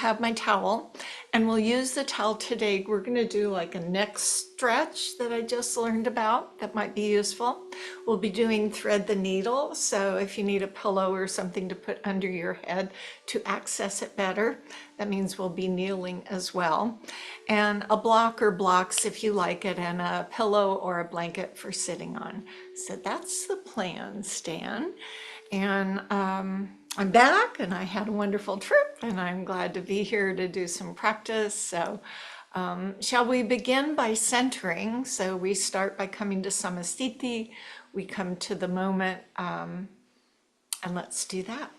have my towel, and we'll use the towel today. We're going to do like a neck stretch that I just learned about that might be useful. We'll be doing thread the needle, so if you need a pillow or something to put under your head to access it better, that means we'll be kneeling as well. And a block or blocks if you like it, and a pillow or a blanket for sitting on. So that's the plan, Stan. And I'm back and I had a wonderful trip and I'm glad to be here to do some practice. So shall we begin by centering? So we start by coming to Samastiti. We come to the moment and let's do that.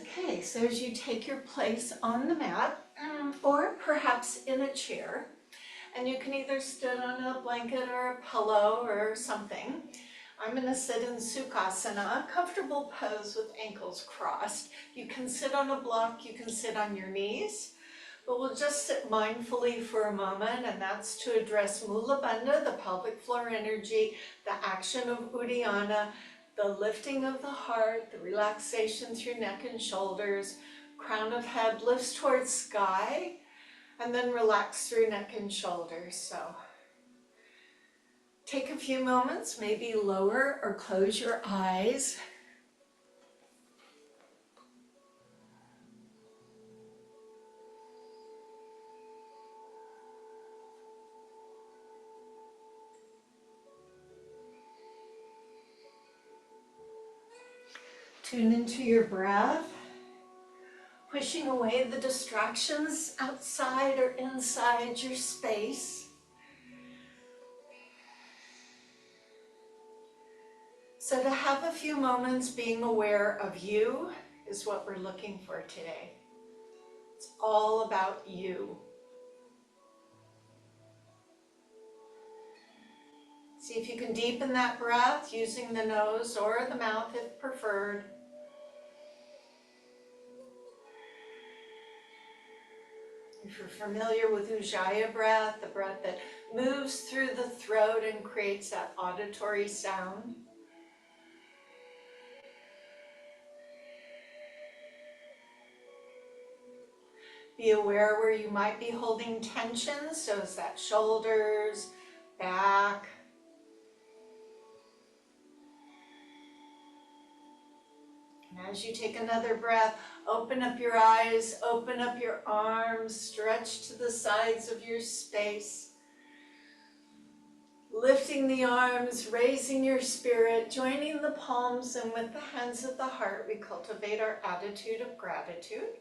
Okay, so as you take your place on the mat or perhaps in a chair, and you can either sit on a blanket or a pillow or something. I'm going to sit in Sukhasana, a comfortable pose with ankles crossed. You can sit on a block, you can sit on your knees, but we'll just sit mindfully for a moment, and that's to address Mula Bandha, the pelvic floor energy, the action of Uddiyana, the lifting of the heart, the relaxation through neck and shoulders, crown of head lifts towards sky, and then relax through neck and shoulders. So take a few moments, maybe lower or close your eyes. Tune into your breath, pushing away the distractions outside or inside your space. So to have a few moments being aware of you is what we're looking for today. It's all about you. See if you can deepen that breath using the nose or the mouth if preferred. If you're familiar with Ujjayi breath, the breath that moves through the throat and creates that auditory sound. Be aware where you might be holding tension, so is that shoulders, back. And as you take another breath, open up your eyes, open up your arms, stretch to the sides of your space. Lifting the arms, raising your spirit, joining the palms, and with the hands at the heart, we cultivate our attitude of gratitude.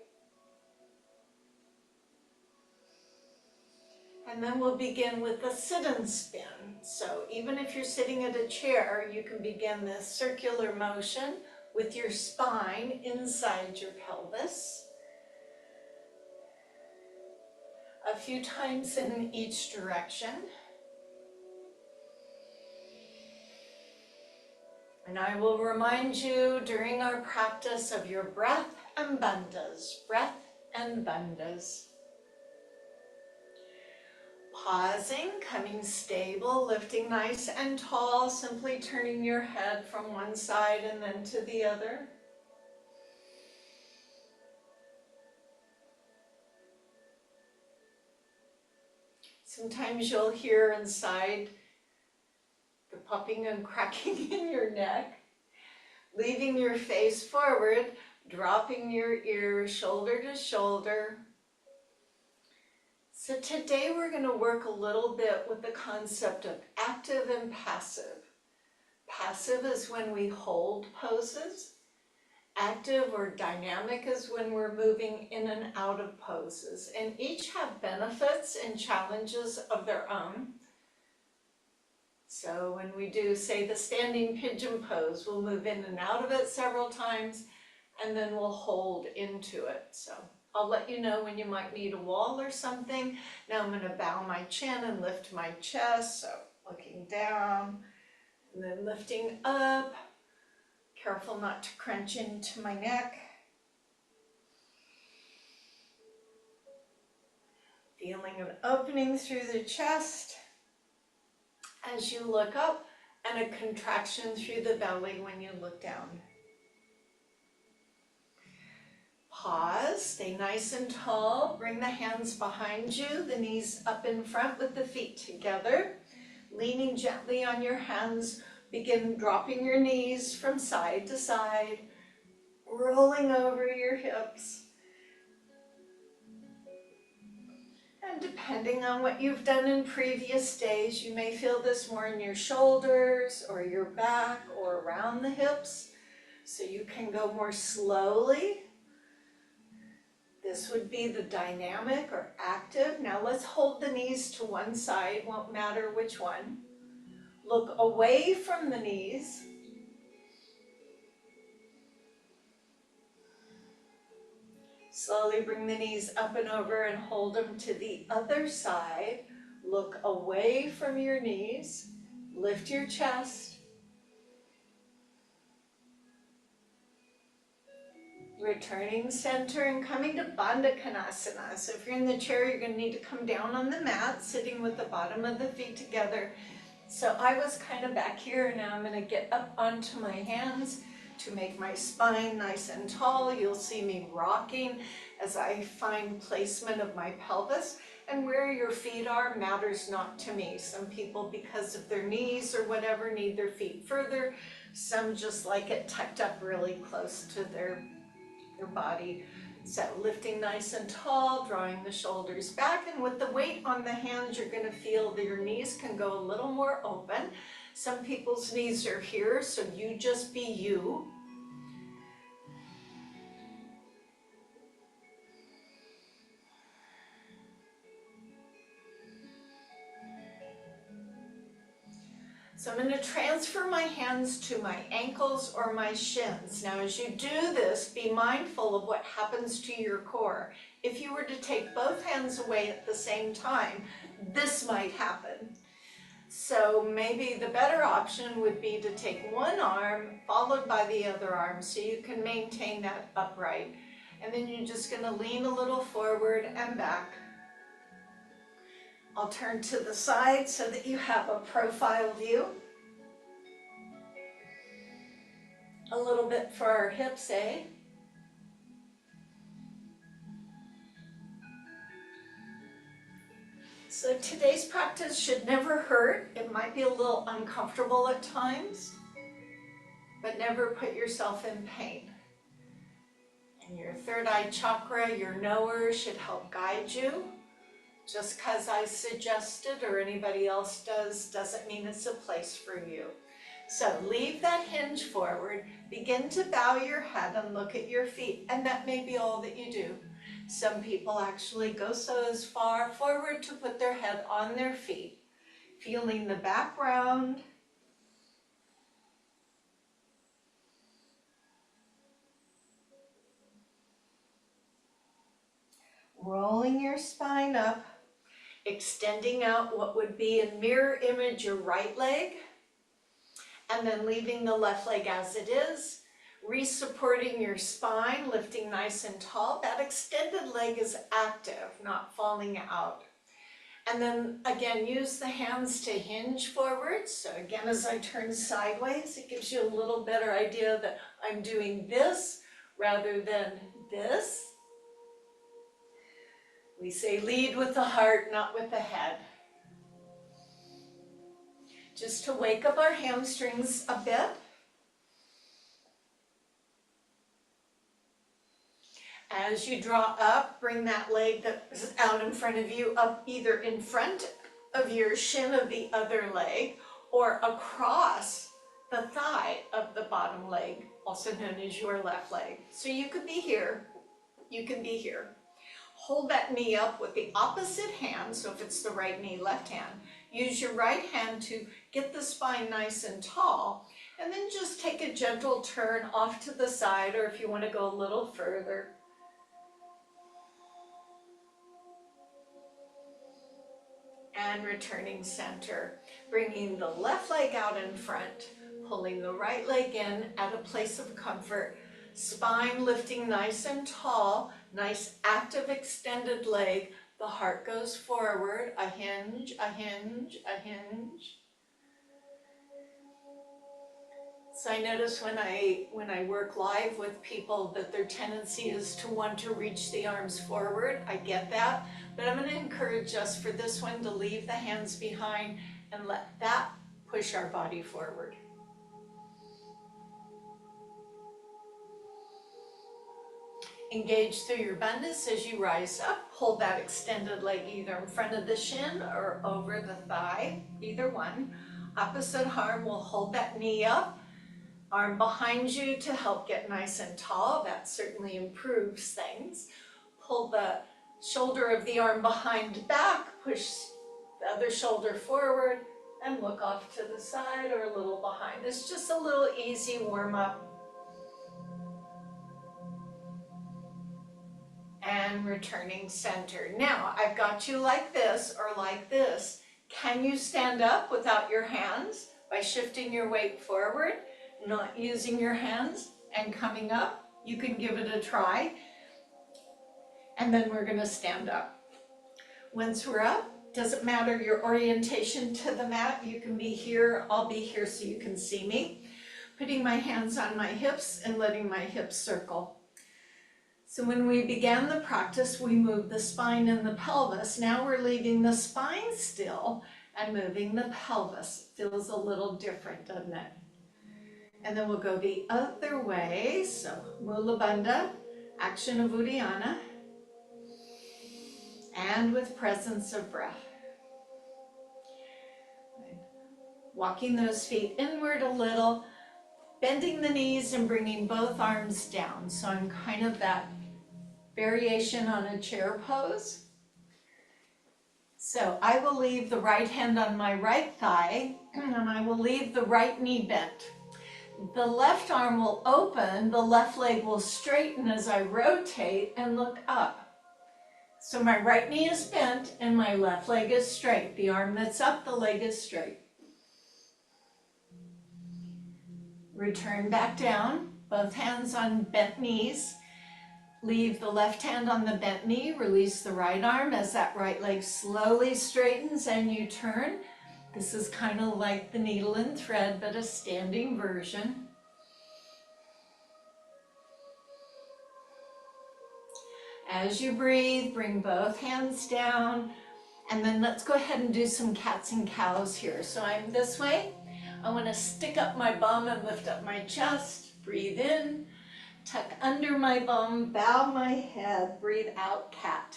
And then we'll begin with the sit and spin. So even if you're sitting at a chair, you can begin this circular motion with your spine inside your pelvis. A few times in each direction. And I will remind you during our practice of your breath and bandhas, breath and bandhas. Pausing, coming stable, lifting nice and tall, simply turning your head from one side and then to the other. Sometimes you'll hear inside the popping and cracking in your neck, leaving your face forward, dropping your ears shoulder to shoulder. So today we're going to work a little bit with the concept of active and passive. Passive is when we hold poses. Active or dynamic is when we're moving in and out of poses. And each have benefits and challenges of their own. So when we do, say, the standing pigeon pose, we'll move in and out of it several times, and then we'll hold into it. So I'll let you know when you might need a wall or something. Now I'm going to bow my chin and lift my chest, so looking down, and then lifting up. Careful not to crunch into my neck. Feeling an opening through the chest as you look up, and a contraction through the belly when you look down. Pause, stay nice and tall. Bring the hands behind you, the knees up in front with the feet together. Leaning gently on your hands, begin dropping your knees from side to side, rolling over your hips. And depending on what you've done in previous days, you may feel this more in your shoulders or your back or around the hips. So you can go more slowly. This would be the dynamic or active. Now let's hold the knees to one side, won't matter which one. Look away from the knees. Slowly bring the knees up and over and hold them to the other side. Look away from your knees. Lift your chest. Returning center and coming to Bandha Konasana. So if you're in the chair, you're going to need to come down on the mat, sitting with the bottom of the feet together. So I was kind of back here, and now I'm going to get up onto my hands to make my spine nice and tall. You'll see me rocking as I find placement of my pelvis. And where your feet are matters not to me. Some people, because of their knees or whatever, need their feet further. Some just like it tucked up really close to their body. So lifting nice and tall, drawing the shoulders back, and with the weight on the hands, you're going to feel that your knees can go a little more open. Some people's knees are here, so you just be you. So I'm going to transfer my hands to my ankles or my shins. Now as you do this, be mindful of what happens to your core. If you were to take both hands away at the same time, this might happen. So maybe the better option would be to take one arm followed by the other arm so you can maintain that upright. And then you're just going to lean a little forward and back. I'll turn to the side so that you have a profile view. A little bit for our hips, eh? So today's practice should never hurt. It might be a little uncomfortable at times, but never put yourself in pain. And your third eye chakra, your knower, should help guide you. Just because I suggested or anybody else does doesn't mean it's a place for you. So leave that hinge forward, begin to bow your head and look at your feet, and that may be all that you do. Some people actually go so as far forward to put their head on their feet, feeling the background. Rolling your spine up, extending out what would be a mirror image your right leg, and then leaving the left leg as it is, re-supporting your spine, lifting nice and tall. That extended leg is active, not falling out. And then again, use the hands to hinge forward. So again, as I turn sideways, it gives you a little better idea that I'm doing this rather than this. We say lead with the heart, not with the head. Just to wake up our hamstrings a bit. As you draw up, bring that leg that is out in front of you up either in front of your shin of the other leg or across the thigh of the bottom leg, also known as your left leg. So you could be here, you can be here. Hold that knee up with the opposite hand, so if it's the right knee, left hand. Use your right hand to get the spine nice and tall, and then just take a gentle turn off to the side, or if you want to go a little further. And returning center, bringing the left leg out in front, pulling the right leg in at a place of comfort, spine lifting nice and tall, nice active extended leg, the heart goes forward, a hinge, a hinge, a hinge. So I notice when I work live with people that their tendency is to want to reach the arms forward. I get that, but I'm going to encourage us for this one to leave the hands behind and let that push our body forward. Engage through your bandhas as you rise up. Hold that extended leg either in front of the shin or over the thigh, either one. Opposite arm will hold that knee up. Arm behind you to help get nice and tall. That certainly improves things. Pull the shoulder of the arm behind back, push the other shoulder forward, and look off to the side or a little behind. It's just a little easy warm up. And returning center. Now, I've got you like this or like this. Can you stand up without your hands by shifting your weight forward? Not using your hands and coming up? You can give it a try. And then we're going to stand up. Once we're up, doesn't matter your orientation to the mat. You can be here, I'll be here so you can see me. Putting my hands on my hips and letting my hips circle. So when we began the practice, we moved the spine and the pelvis. Now we're leaving the spine still and moving the pelvis. Feels a little different, doesn't it? And then we'll go the other way. So Mula Bandha, action of Uddiyana, and with presence of breath. Walking those feet inward a little, bending the knees and bringing both arms down. So I'm kind of that variation on a chair pose. So I will leave the right hand on my right thigh and I will leave the right knee bent. The left arm will open, the left leg will straighten as I rotate and look up. So my right knee is bent and my left leg is straight. The arm that's up, the leg is straight. Return back down, both hands on bent knees. Leave the left hand on the bent knee, release the right arm as that right leg slowly straightens and you turn. This is kind of like the needle and thread, but a standing version. As you breathe, bring both hands down, and then let's go ahead and do some cats and cows here. So I'm this way. I want to stick up my bum and lift up my chest. Breathe in. Tuck under my bum, bow my head, breathe out, cat.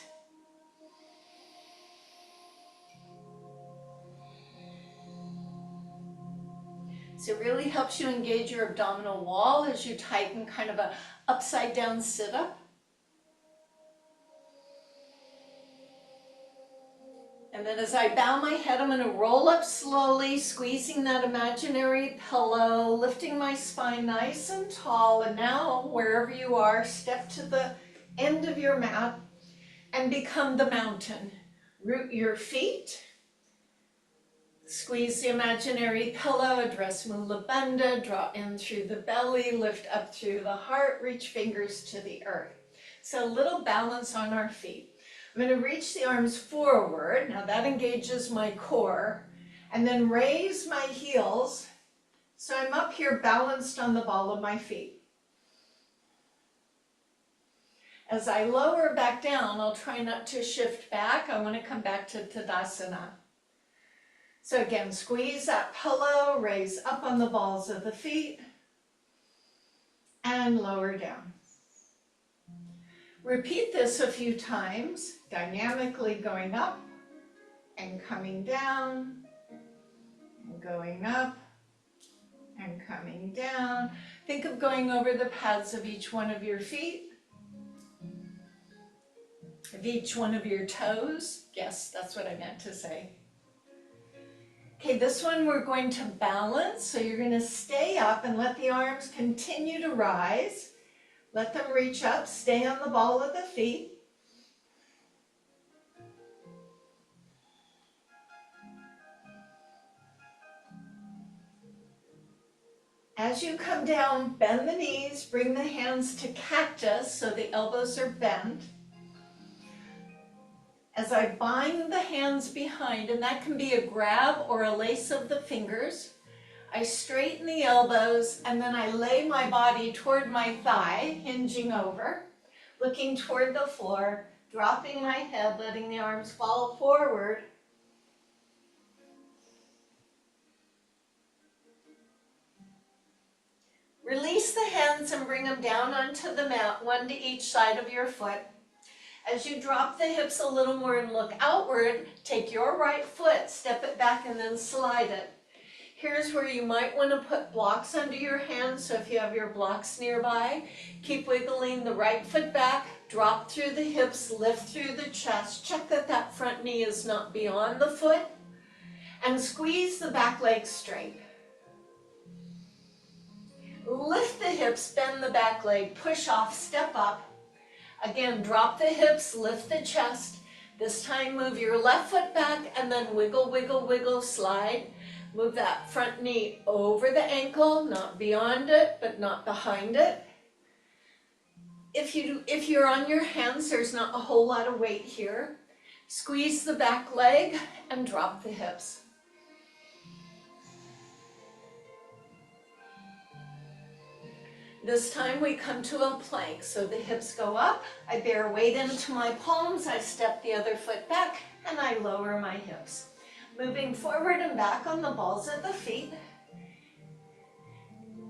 So it really helps you engage your abdominal wall as you tighten kind of a upside down sit up. And then as I bow my head, I'm going to roll up slowly, squeezing that imaginary pillow, lifting my spine nice and tall. And now, wherever you are, step to the end of your mat and become the mountain. Root your feet. Squeeze the imaginary pillow, address Mula Bandha, draw in through the belly, lift up through the heart, reach fingers to the earth. So a little balance on our feet. I'm going to reach the arms forward. Now that engages my core. And then raise my heels. So I'm up here balanced on the ball of my feet. As I lower back down, I'll try not to shift back. I want to come back to Tadasana. So again, squeeze that pillow, raise up on the balls of the feet, and lower down. Repeat this a few times, dynamically going up and coming down, and going up and coming down. Think of going over the pads of each one of your feet, of each one of your toes. Yes, that's what I meant to say. Okay, this one we're going to balance, so you're going to stay up and let the arms continue to rise. Let them reach up, stay on the ball of the feet. As you come down, bend the knees, bring the hands to cactus so the elbows are bent. As I bind the hands behind, and that can be a grab or a lace of the fingers, I straighten the elbows and then I lay my body toward my thigh, hinging over, looking toward the floor, dropping my head, letting the arms fall forward. Release the hands and bring them down onto the mat, one to each side of your foot. As you drop the hips a little more and look outward, take your right foot, step it back, and then slide it. Here's where you might want to put blocks under your hands, so if you have your blocks nearby, keep wiggling the right foot back, drop through the hips, lift through the chest. Check that that front knee is not beyond the foot, and squeeze the back leg straight. Lift the hips, bend the back leg, push off, step up. Again, drop the hips, lift the chest. This time move your left foot back and then wiggle, wiggle, wiggle, slide. Move that front knee over the ankle, not beyond it, but not behind it. If you're on your hands, there's not a whole lot of weight here. Squeeze the back leg and drop the hips. This time we come to a plank, so the hips go up, I bear weight into my palms, I step the other foot back, and I lower my hips. Moving forward and back on the balls of the feet.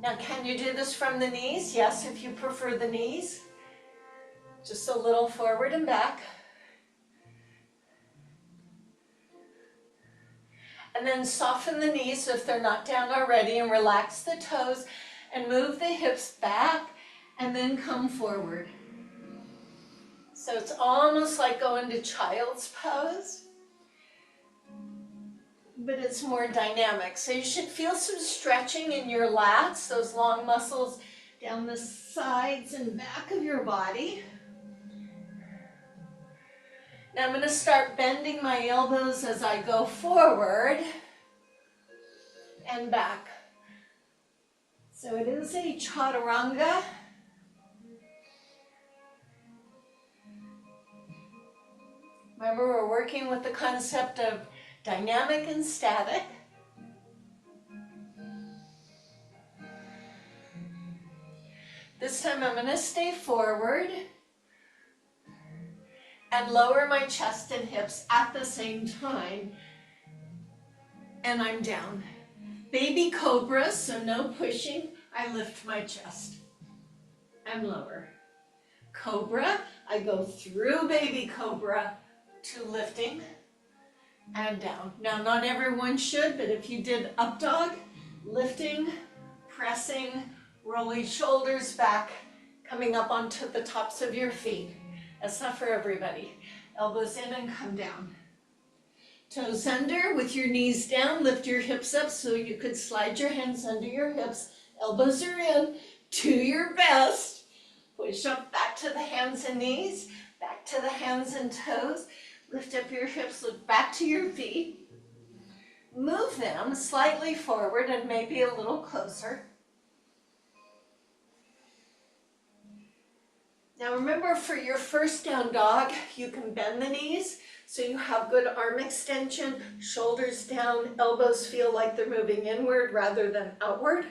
Now, can you do this from the knees? Yes, if you prefer the knees. Just a little forward and back. And then soften the knees if they're not down already and relax the toes. And move the hips back and then come forward. So it's almost like going to child's pose, but it's more dynamic. So you should feel some stretching in your lats, those long muscles down the sides and back of your body. Now I'm going to start bending my elbows as I go forward and back. So it is a chaturanga. Remember, we're working with the concept of dynamic and static. This time I'm going to stay forward and lower my chest and hips at the same time. And I'm down. Baby cobra, so no pushing. I lift my chest and lower. Cobra, I go through baby cobra to lifting and down. Now, not everyone should, but if you did up dog, lifting, pressing, rolling shoulders back, coming up onto the tops of your feet. That's not for everybody. Elbows in and come down. Toes under with your knees down, lift your hips up so you could slide your hands under your hips. Elbows are in, do your best. Push up back to the hands and knees, back to the hands and toes. Lift up your hips, look back to your feet. Move them slightly forward and maybe a little closer. Now remember, for your first down dog, you can bend the knees so you have good arm extension, shoulders down, elbows feel like they're moving inward rather than outward.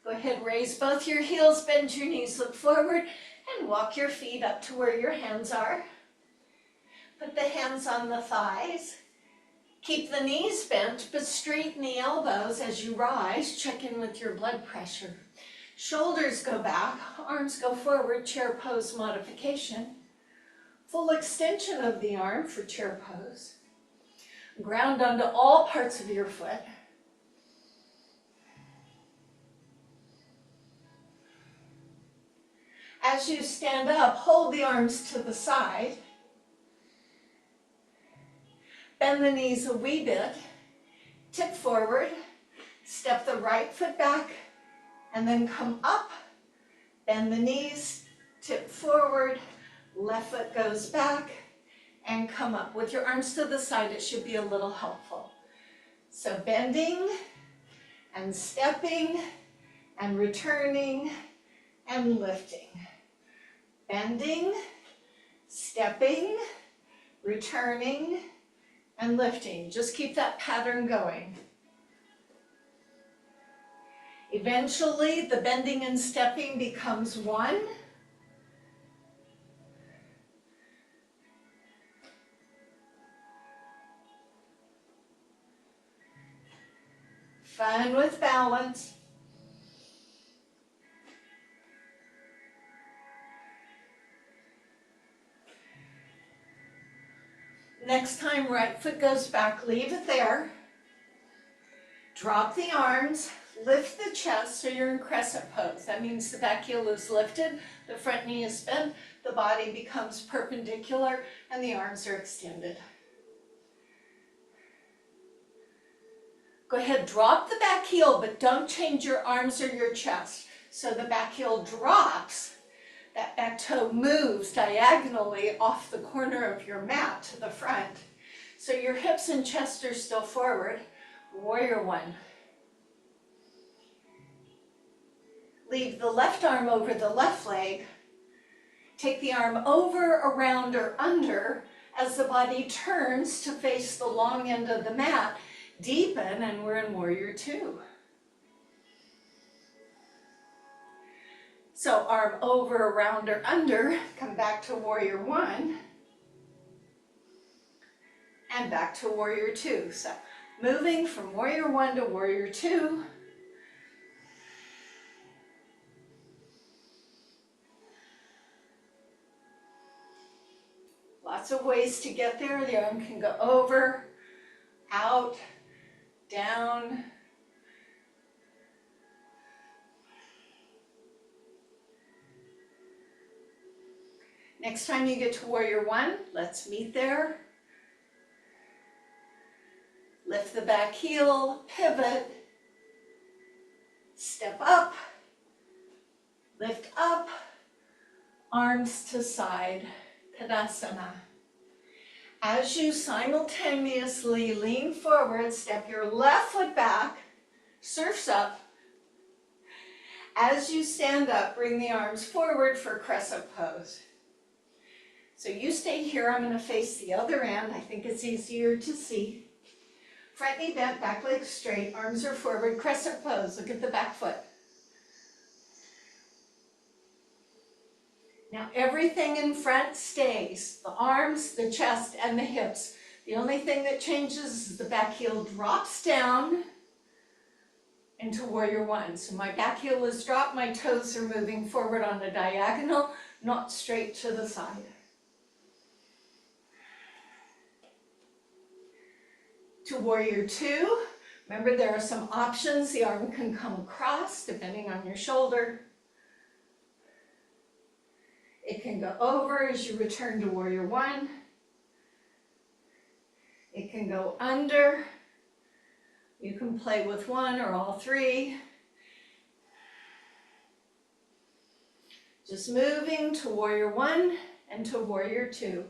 Go ahead, raise both your heels, bend your knees, look forward, and walk your feet up to where your hands are. Put the hands on the thighs. Keep the knees bent, but straighten the elbows as you rise. Check in with your blood pressure. Shoulders go back, arms go forward, chair pose modification. Full extension of the arm for chair pose. Ground onto all parts of your foot. As you stand up, hold the arms to the side. Bend the knees a wee bit. Tip forward. Step the right foot back. And then come up, bend the knees, tip forward, left foot goes back, and come up. With your arms to the side, it should be a little helpful. So bending, and stepping, and returning, and lifting. Bending, stepping, returning, and lifting. Just keep that pattern going. Eventually, the bending and stepping becomes one. Fun with balance. Next time, right foot goes back, leave it there. Drop the arms, lift the chest so you're in crescent pose. That means the back heel is lifted, the front knee is bent, the body becomes perpendicular, and the arms are extended. Go ahead, drop the back heel, but don't change your arms or your chest. So the back heel drops, that back toe moves diagonally off the corner of your mat to the front. So your hips and chest are still forward. Warrior one. Leave the left arm over the left leg. Take the arm over, around, or under as the body turns to face the long end of the mat. Deepen, and we're in warrior two. So arm over, around, or under, come back to warrior one, and back to warrior two. So moving from warrior one to warrior two. Lots of ways to get there. The arm can go over, out, down. Next time you get to warrior one, let's meet there. Lift the back heel, pivot, step up, lift up, arms to side, Tadasana. As you simultaneously lean forward, step your left foot back, surfs up. As you stand up, bring the arms forward for crescent pose. So you stay here, I'm going to face the other end. I think it's easier to see. Front knee bent, back leg straight, arms are forward, crescent pose. Look at the back foot. Now everything in front stays, the arms, the chest, and the hips. The only thing that changes is the back heel drops down into warrior one. So my back heel is dropped, my toes are moving forward on a diagonal, not straight to the side. To warrior two, remember there are some options. The arm can come across depending on your shoulder. It can go over as you return to warrior one. It can go under. You can play with one or all three. Just moving to warrior one and to warrior two.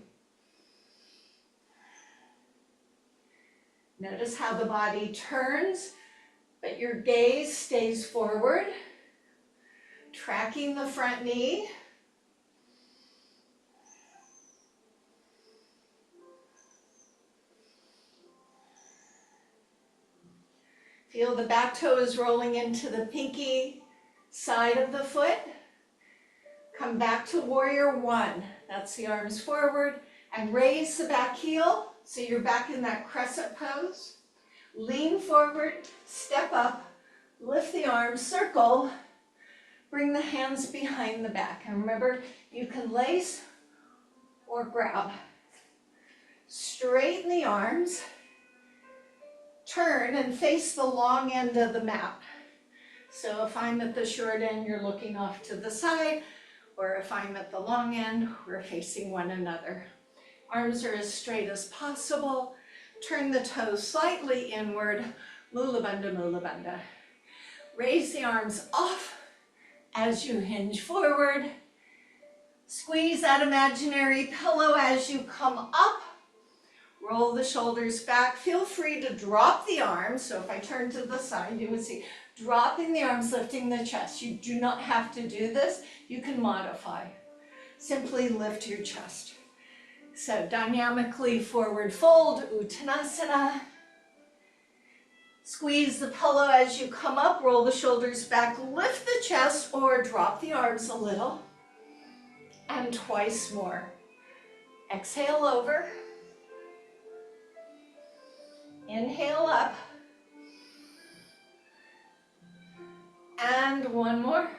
Notice how the body turns, but your gaze stays forward, tracking the front knee. Feel the back toe is rolling into the pinky side of the foot. Come back to warrior one. That's the arms forward, and raise the back heel. So you're back in that crescent pose. Lean forward, step up, lift the arms, circle, bring the hands behind the back. And remember, you can lace or grab. Straighten the arms, turn and face the long end of the mat. So if I'm at the short end, you're looking off to the side, or if I'm at the long end, we're facing one another. Arms are as straight as possible. Turn the toes slightly inward. Mula Bandha, Mula Bandha. Raise the arms off as you hinge forward. Squeeze that imaginary pillow as you come up. Roll the shoulders back. Feel free to drop the arms. So if I turn to the side, you would see dropping the arms, lifting the chest. You do not have to do this. You can modify. Simply lift your chest. So dynamically forward fold, Uttanasana. Squeeze the pillow as you come up, roll the shoulders back, lift the chest or drop the arms a little. And twice more. Exhale over. Inhale up. And one more.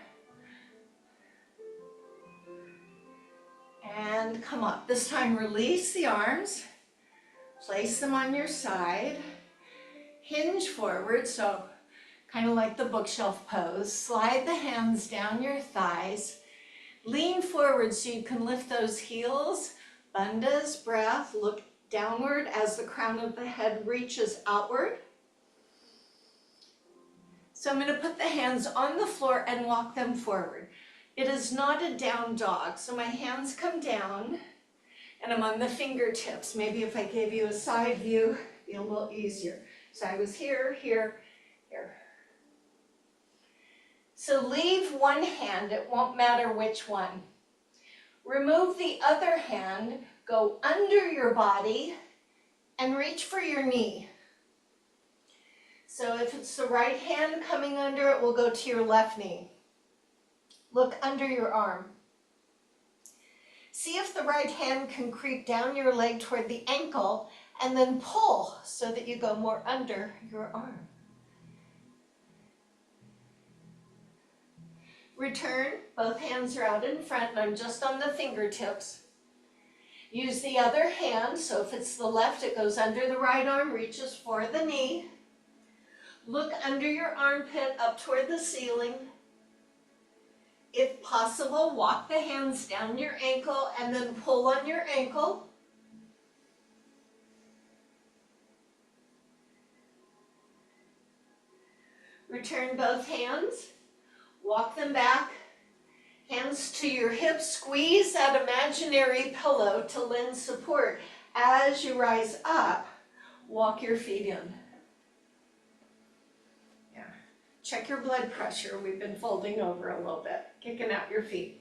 And come up. This time release the arms. Place them on your side. Hinge forward, so kind of like the bookshelf pose. Slide the hands down your thighs. Lean forward so you can lift those heels. Bandha's breath. Look downward as the crown of the head reaches outward. So I'm going to put the hands on the floor and walk them forward. It is not a down dog, so my hands come down and I'm on the fingertips. Maybe if I gave you a side view, it'd be a little easier. So I was here, here, here. So leave one hand, it won't matter which one. Remove the other hand, go under your body and reach for your knee. So if it's the right hand coming under, it will go to your left knee. Look under your arm. See if the right hand can creep down your leg toward the ankle and then pull so that you go more under your arm. Return, both hands are out in front and I'm just on the fingertips. Use the other hand, so if it's the left, it goes under the right arm, reaches for the knee. Look under your armpit up toward the ceiling. If possible, walk the hands down your ankle and then pull on your ankle. Return both hands, walk them back, hands to your hips, squeeze that imaginary pillow to lend support. As you rise up, walk your feet in. Check your blood pressure. We've been folding over a little bit, kicking out your feet.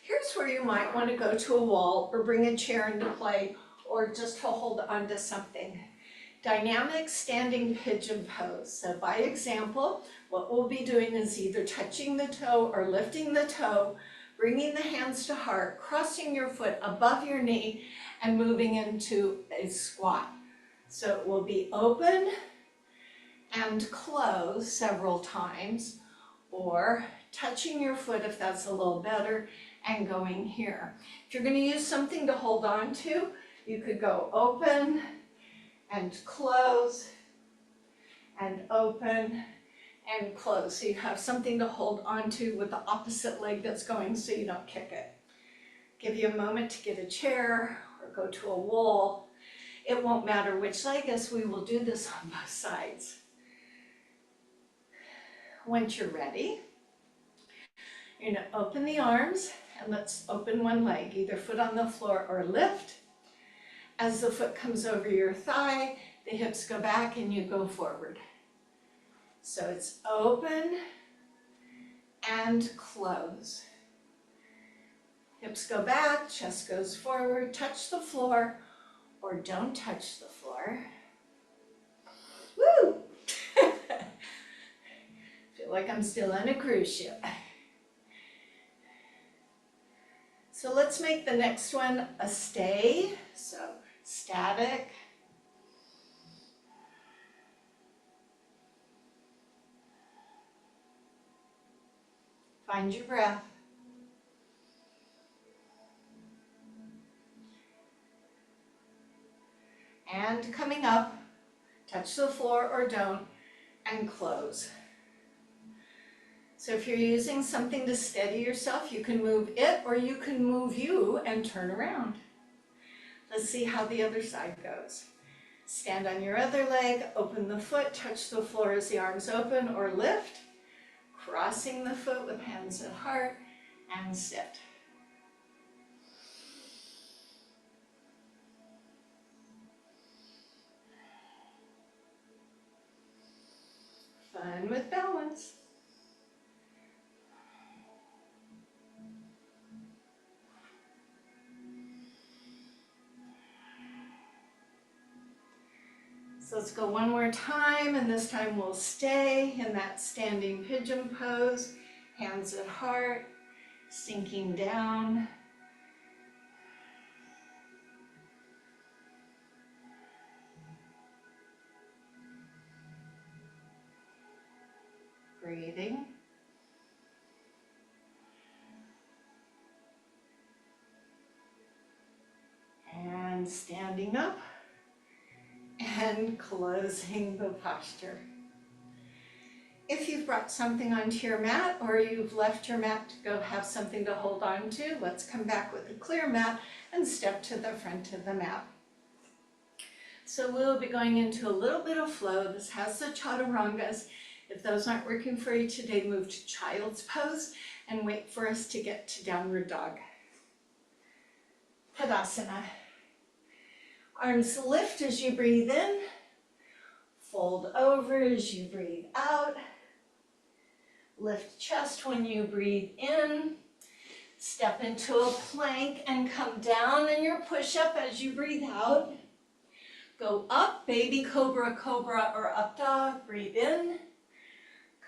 Here's where you might want to go to a wall or bring a chair into play or just to hold onto something. Dynamic standing pigeon pose. So by example, what we'll be doing is either touching the toe or lifting the toe, bringing the hands to heart, crossing your foot above your knee and moving into a squat. So it will be open and close several times, or touching your foot if that's a little better, and going here. If you're going to use something to hold on to, you could go open and close, and open and close. So you have something to hold on to with the opposite leg that's going so you don't kick it. Give you a moment to get a chair or go to a wall. It won't matter which leg, as we will do this on both sides. Once you're ready, you're going to open the arms and let's open one leg, either foot on the floor or lift. As the foot comes over your thigh, the hips go back and you go forward. So it's open and close. Hips go back, chest goes forward, touch the floor or don't touch the floor. Woo! Feel like I'm still on a cruise ship. So let's make the next one a stay. So static. Find your breath. And coming up, touch the floor or don't, and close. So if you're using something to steady yourself, you can move it or you can move you and turn around. Let's see how the other side goes. Stand on your other leg, open the foot, touch the floor as the arms open or lift, crossing the foot with hands at heart, and sit. Fun with balance. Let's go one more time, and this time we'll stay in that standing pigeon pose, hands at heart, sinking down. Breathing. And standing up and closing the posture. If you've brought something onto your mat or you've left your mat to go have something to hold on to, let's come back with a clear mat and step to the front of the mat. So we'll be going into a little bit of flow. This has the chaturangas. If those aren't working for you today, move to child's pose and wait for us to get to downward dog. Tadasana. Arms lift as you breathe in. Fold over as you breathe out. Lift chest when you breathe in. Step into a plank and come down in your push-up as you breathe out. Go up, baby cobra, cobra, or up dog. Breathe in.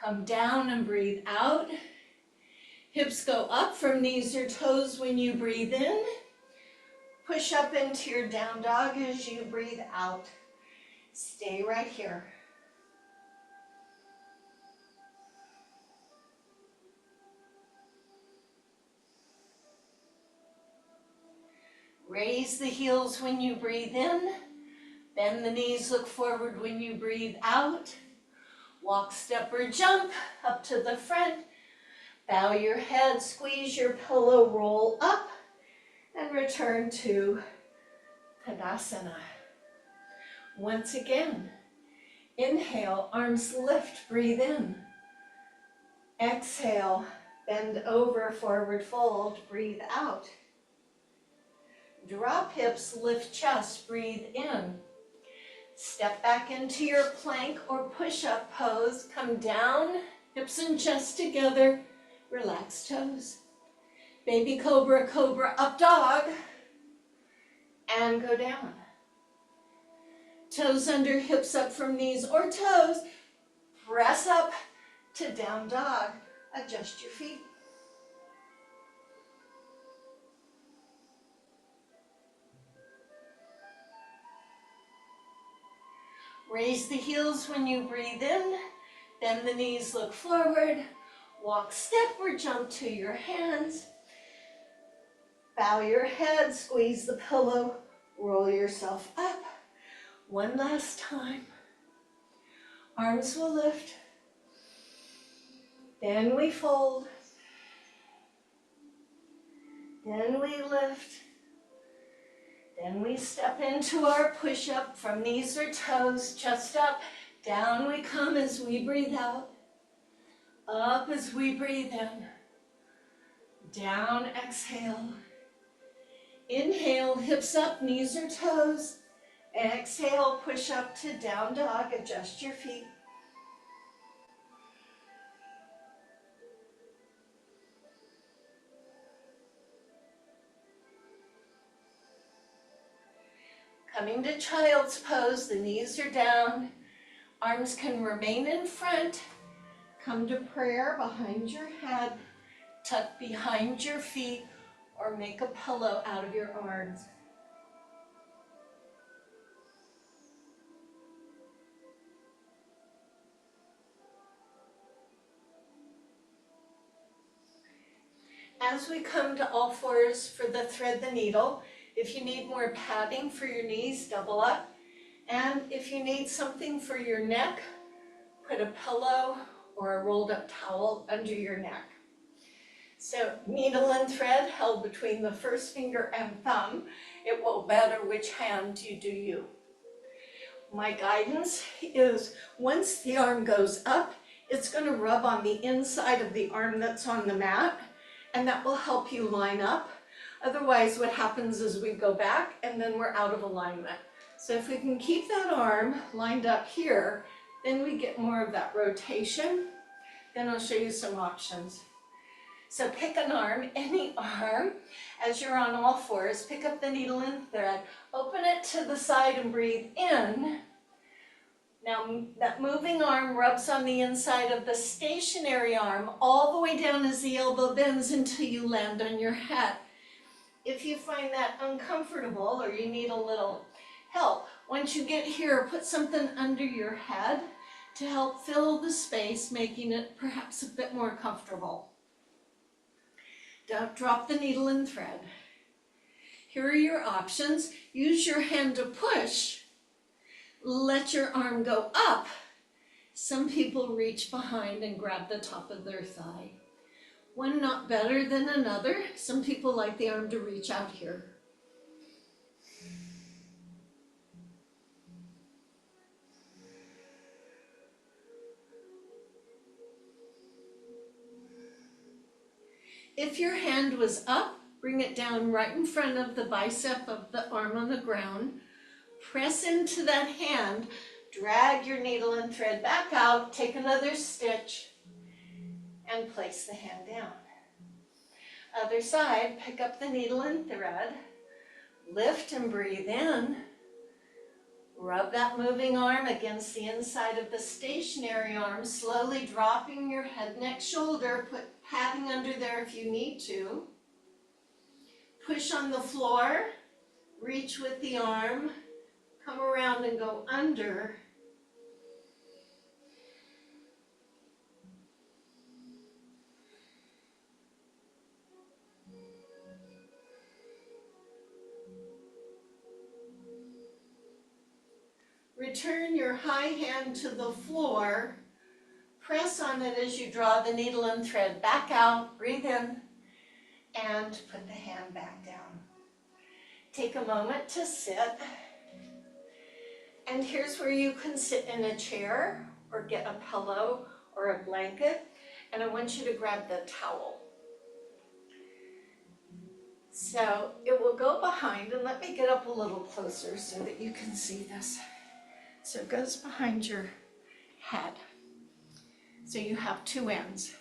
Come down and breathe out. Hips go up from knees or toes when you breathe in. Push up into your down dog as you breathe out. Stay right here. Raise the heels when you breathe in. Bend the knees, look forward when you breathe out. Walk, step, or jump up to the front. Bow your head, squeeze your pillow, roll up, and return to Tadasana. Once again, inhale, arms lift, breathe in. Exhale, bend over, forward fold, breathe out. Drop hips, lift chest, breathe in. Step back into your plank or push-up pose. Come down, hips and chest together, relax toes. Baby cobra, cobra, up dog, and go down. Toes under, hips up from knees or toes. Press up to down dog. Adjust your feet. Raise the heels when you breathe in. Bend the knees, look forward. Walk, step, or jump to your hands. Bow your head, squeeze the pillow, roll yourself up. One last time. Arms will lift. Then we fold. Then we lift. Then we step into our push-up from knees or toes, chest up. Down we come as we breathe out. Up as we breathe in. Down, exhale. Inhale, hips up, knees or toes. Exhale, push up to down dog. Adjust your feet. Coming to child's pose, the knees are down. Arms can remain in front. Come to prayer behind your head. Tuck behind your feet or make a pillow out of your arms. As we come to all fours for the thread the needle, if you need more padding for your knees, double up. And if you need something for your neck, put a pillow or a rolled up towel under your neck. So needle and thread held between the first finger and thumb. It will matter which hand you do you. My guidance is once the arm goes up, it's going to rub on the inside of the arm that's on the mat, and that will help you line up. Otherwise, what happens is we go back and then we're out of alignment. So if we can keep that arm lined up here, then we get more of that rotation. Then I'll show you some options. So pick an arm, any arm. As you're on all fours, pick up the needle and thread, open it to the side and breathe in. Now that moving arm rubs on the inside of the stationary arm all the way down as the elbow bends until you land on your head. If you find that uncomfortable or you need a little help, once you get here, put something under your head to help fill the space, making it perhaps a bit more comfortable. Don't drop the needle and thread. Here are your options. Use your hand to push. Let your arm go up. Some people reach behind and grab the top of their thigh. One not better than another. Some people like the arm to reach out here. If your hand was up, bring it down right in front of the bicep of the arm on the ground. Press into that hand, drag your needle and thread back out, take another stitch, and place the hand down. Other side, pick up the needle and thread, lift and breathe in. Rub that moving arm against the inside of the stationary arm, slowly dropping your head, neck, shoulder, put padding under there if you need to. Push on the floor, reach with the arm, come around and go under. Return your high hand to the floor. Press on it as you draw the needle and thread back out, breathe in, and put the hand back down. Take a moment to sit. And here's where you can sit in a chair or get a pillow or a blanket. And I want you to grab the towel. So it will go behind, and let me get up a little closer so that you can see this. So it goes behind your head. So you have two ends.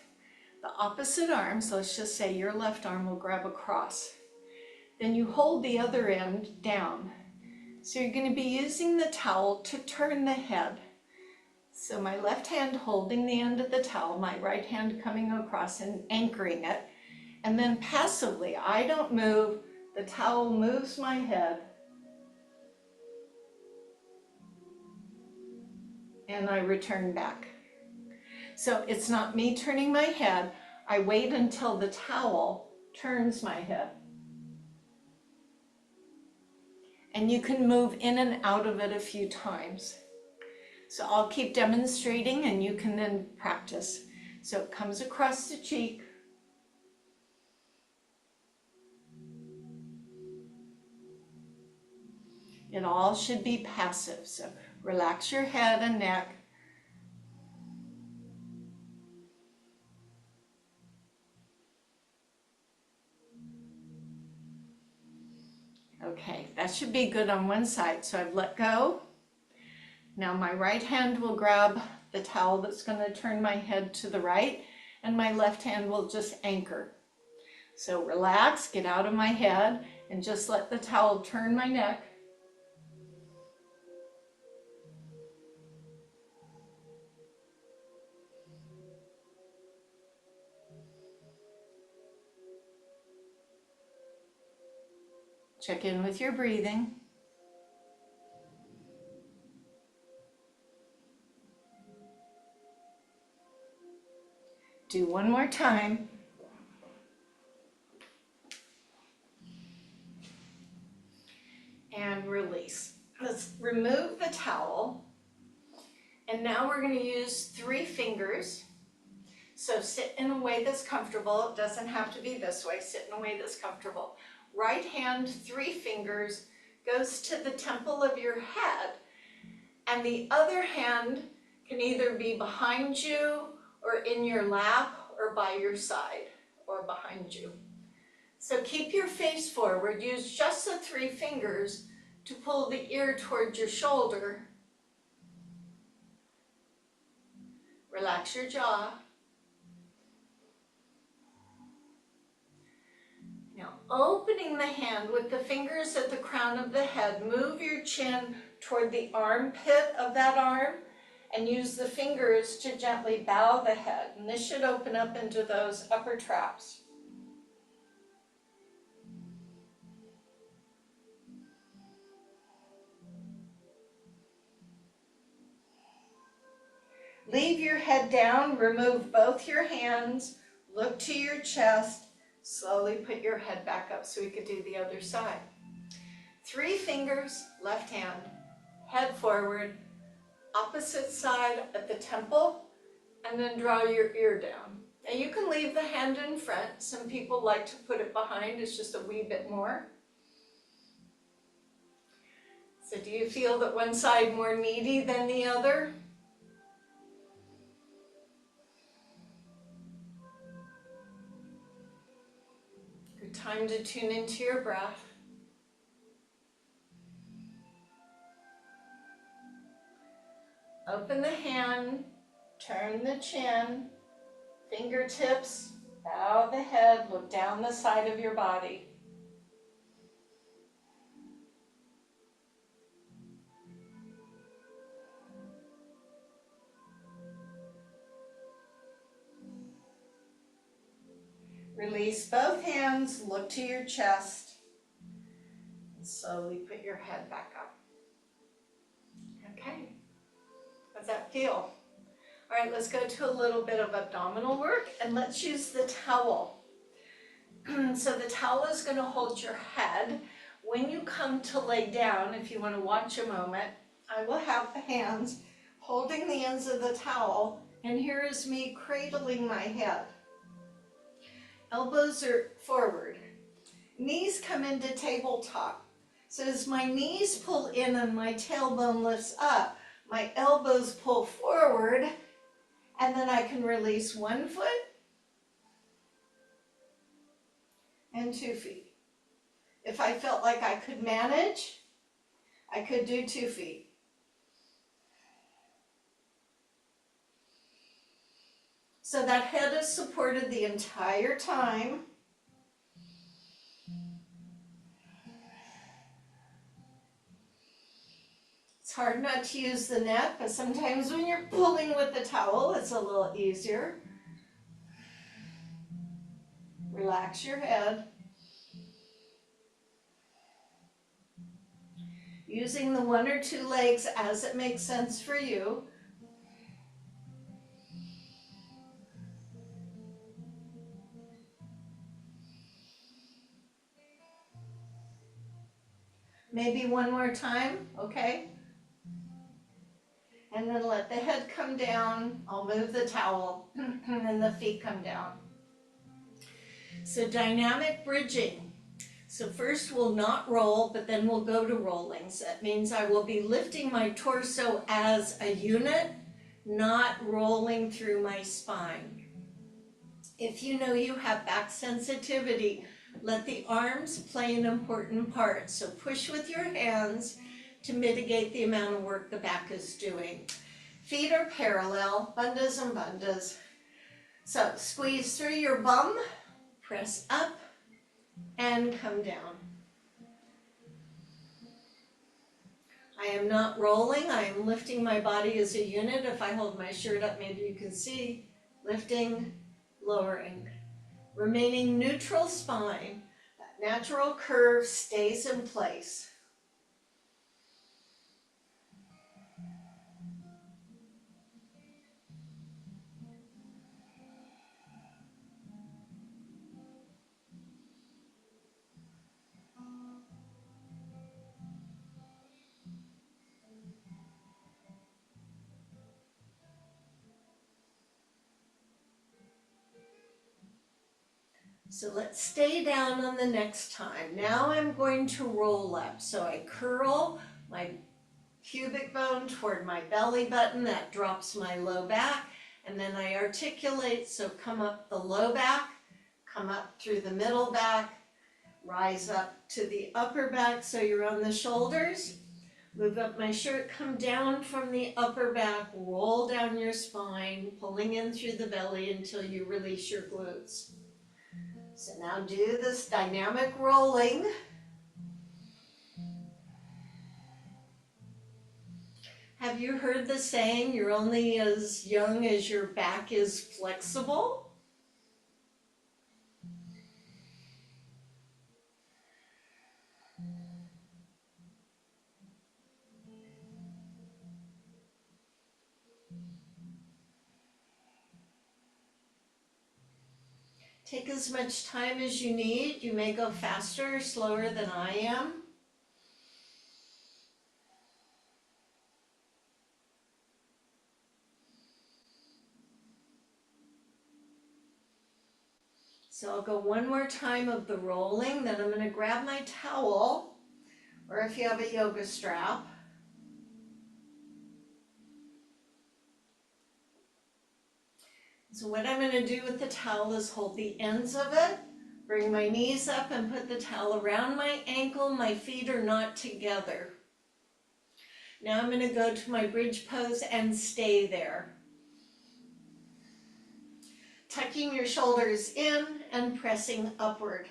The opposite arms, let's just say your left arm will grab across. Then you hold the other end down. So you're going to be using the towel to turn the head. So my left hand holding the end of the towel, my right hand coming across and anchoring it. And then passively, I don't move, the towel moves my head. And I return back. So it's not me turning my head, I wait until the towel turns my head. And you can move in and out of it a few times. So I'll keep demonstrating and you can then practice. So it comes across the cheek. It all should be passive. So relax your head and neck. Okay, that should be good on one side. So I've let go. Now my right hand will grab the towel that's going to turn my head to the right, and my left hand will just anchor. So relax, get out of my head, and just let the towel turn my neck. Check in with your breathing. Do one more time. And release. Let's remove the towel. And now we're going to use 3 fingers. So sit in a way that's comfortable. It doesn't have to be this way. Sit in a way that's comfortable. Right hand, 3 fingers, goes to the temple of your head. And the other hand can either be behind you or in your lap or by your side or behind you. So keep your face forward. Use just the 3 fingers to pull the ear towards your shoulder. Relax your jaw. Now opening the hand with the fingers at the crown of the head, move your chin toward the armpit of that arm and use the fingers to gently bow the head. And this should open up into those upper traps. Leave your head down, remove both your hands, look to your chest, slowly put your head back up so we could do the other side. 3 fingers, left hand, head forward, opposite side at the temple, and then draw your ear down. And you can leave the hand in front. Some people like to put it behind, it's just a wee bit more. So do you feel that one side more needy than the other? Good time to tune into your breath. Open the hand, turn the chin, fingertips, bow the head, look down the side of your body. Release both hands, look to your chest, and slowly put your head back up. Okay, how's that feel? All right, let's go to a little bit of abdominal work, and let's use the towel. So the towel is going to hold your head. When you come to lay down, if you want to watch a moment, I will have the hands holding the ends of the towel, and here is me cradling my head. Elbows are forward. Knees come into tabletop. So as my knees pull in and my tailbone lifts up, my elbows pull forward, and then I can release 1 foot and 2 feet. If I felt like I could manage, I could do 2 feet. So that head is supported the entire time. It's hard not to use the net, but sometimes when you're pulling with the towel, it's a little easier. Relax your head. Using the 1 or 2 legs as it makes sense for you. Maybe 1 more time, okay? And then let the head come down. I'll move the towel, and then the feet come down. So dynamic bridging. So first we'll not roll, but then we'll go to rolling. So that means I will be lifting my torso as a unit, not rolling through my spine. If you know you have back sensitivity, let the arms play an important part. So push with your hands to mitigate the amount of work the back is doing. Feet are parallel, bandhas and bandhas. So squeeze through your bum, press up, and come down. I am not rolling, I am lifting my body as a unit. If I hold my shirt up, maybe you can see, lifting, lowering. Remaining neutral spine, that natural curve stays in place. So let's stay down on the next time. Now I'm going to roll up. So I curl my pubic bone toward my belly button. That drops my low back. And then I articulate. So come up the low back, come up through the middle back, rise up to the upper back so you're on the shoulders. Move up my shirt, come down from the upper back, roll down your spine, pulling in through the belly until you release your glutes. So now do this dynamic rolling. Have you heard the saying, you're only as young as your back is flexible? Take as much time as you need. You may go faster or slower than I am. So I'll go one more time of the rolling, then I'm going to grab my towel, or if you have a yoga strap. So what I'm going to do with the towel is hold the ends of it, bring my knees up and put the towel around my ankle. My feet are not together. Now I'm going to go to my bridge pose and stay there. Tucking your shoulders in and pressing upward.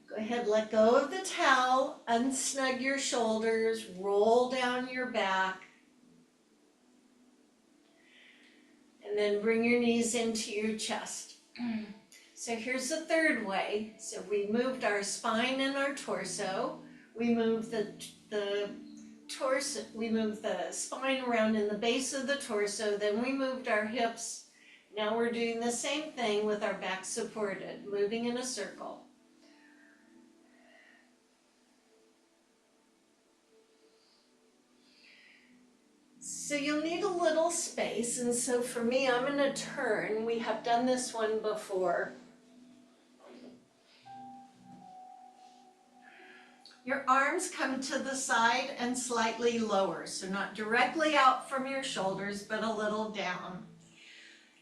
Go ahead, let go of the towel, unsnug your shoulders, roll down your back, and then bring your knees into your chest. So here's the third way. So we moved our spine and our torso. We moved the torso, we moved the spine around in the base of the torso, then we moved our hips. Now we're doing the same thing with our back supported, moving in a circle. So you'll need a little space, and so for me, I'm going to turn. We have done this one before. Your arms come to the side and slightly lower, so not directly out from your shoulders, but a little down.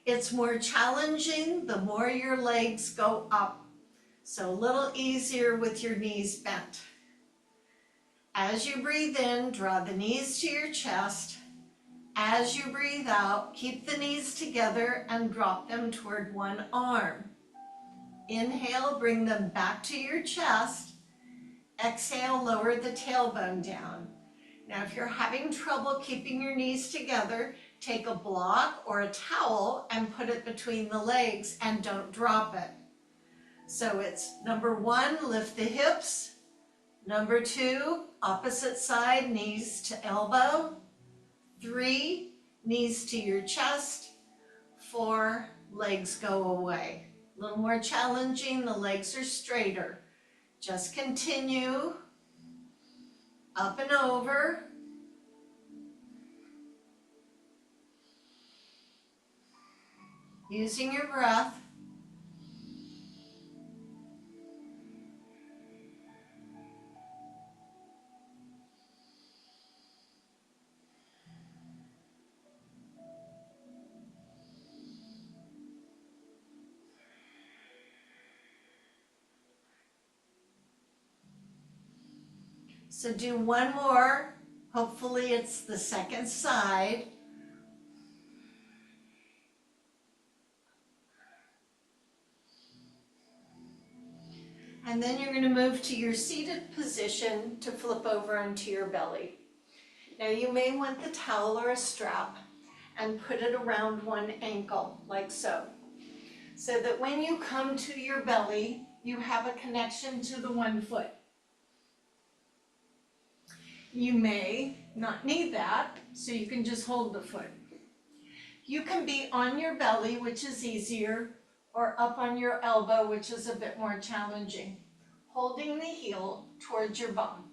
It's more challenging the more your legs go up, so a little easier with your knees bent. As you breathe in, draw the knees to your chest. As you breathe out, keep the knees together and drop them toward one arm. Inhale, bring them back to your chest. Exhale, lower the tailbone down. Now, if you're having trouble keeping your knees together, take a block or a towel and put it between the legs and don't drop it. So it's number 1, lift the hips. Number 2, opposite side, knees to elbow. 3, knees to your chest. 4, legs go away. A little more challenging, the legs are straighter. Just continue, up and over. Using your breath. So do one more. Hopefully it's the second side. And then you're going to move to your seated position to flip over onto your belly. Now you may want the towel or a strap and put it around one ankle, like so. So that when you come to your belly, you have a connection to the one foot. You may not need that, so you can just hold the foot. You can be on your belly, which is easier, or up on your elbow, which is a bit more challenging. Holding the heel towards your bum.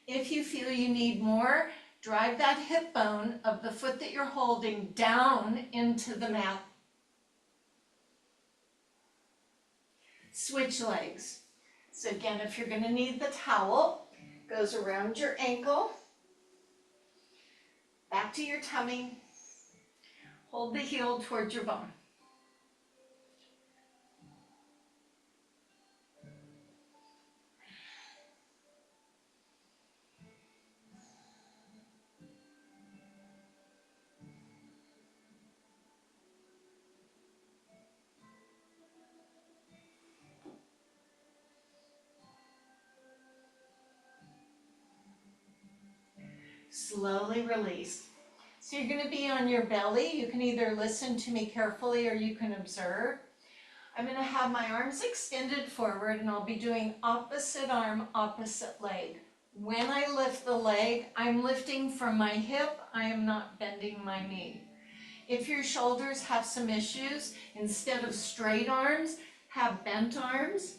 If you feel you need more, drive that hip bone of the foot that you're holding down into the mat. Switch legs. So again, if you're going to need the towel, it goes around your ankle, back to your tummy, hold the heel towards your bum. Slowly release. So you're going to be on your belly. You can either listen to me carefully or you can observe. I'm going to have my arms extended forward and I'll be doing opposite arm, opposite leg. When I lift the leg, I'm lifting from my hip. I am not bending my knee. If your shoulders have some issues, instead of straight arms, have bent arms.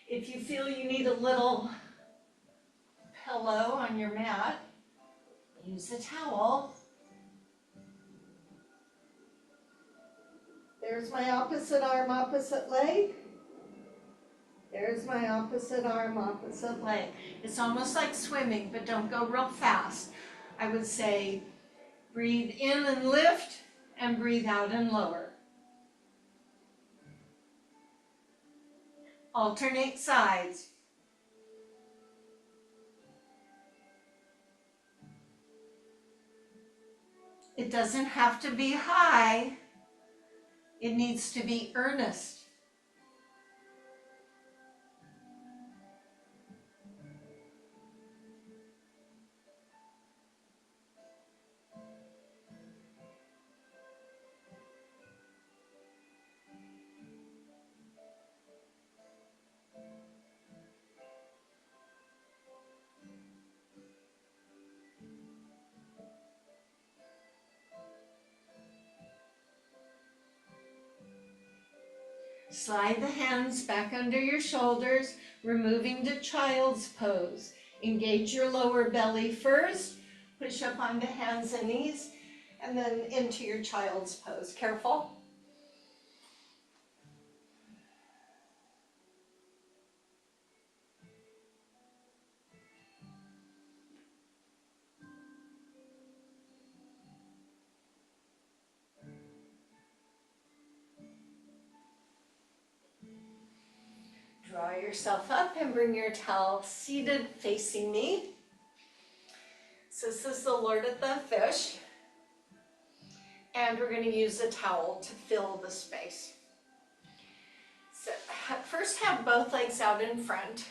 If you feel you need a little pillow on your mat, use a towel. There's my opposite arm, opposite leg. There's my opposite arm, opposite leg. It's almost like swimming, but don't go real fast. I would say breathe in and lift, and breathe out and lower. Alternate sides. It doesn't have to be high. It needs to be earnest. Slide the hands back under your shoulders, removing to child's pose. Engage your lower belly first, push up onto hands and knees, and then into your child's pose. Careful. Draw yourself up and bring your towel seated facing me. So this is the Lord of the Fish. And we're going to use the towel to fill the space. So first have both legs out in front.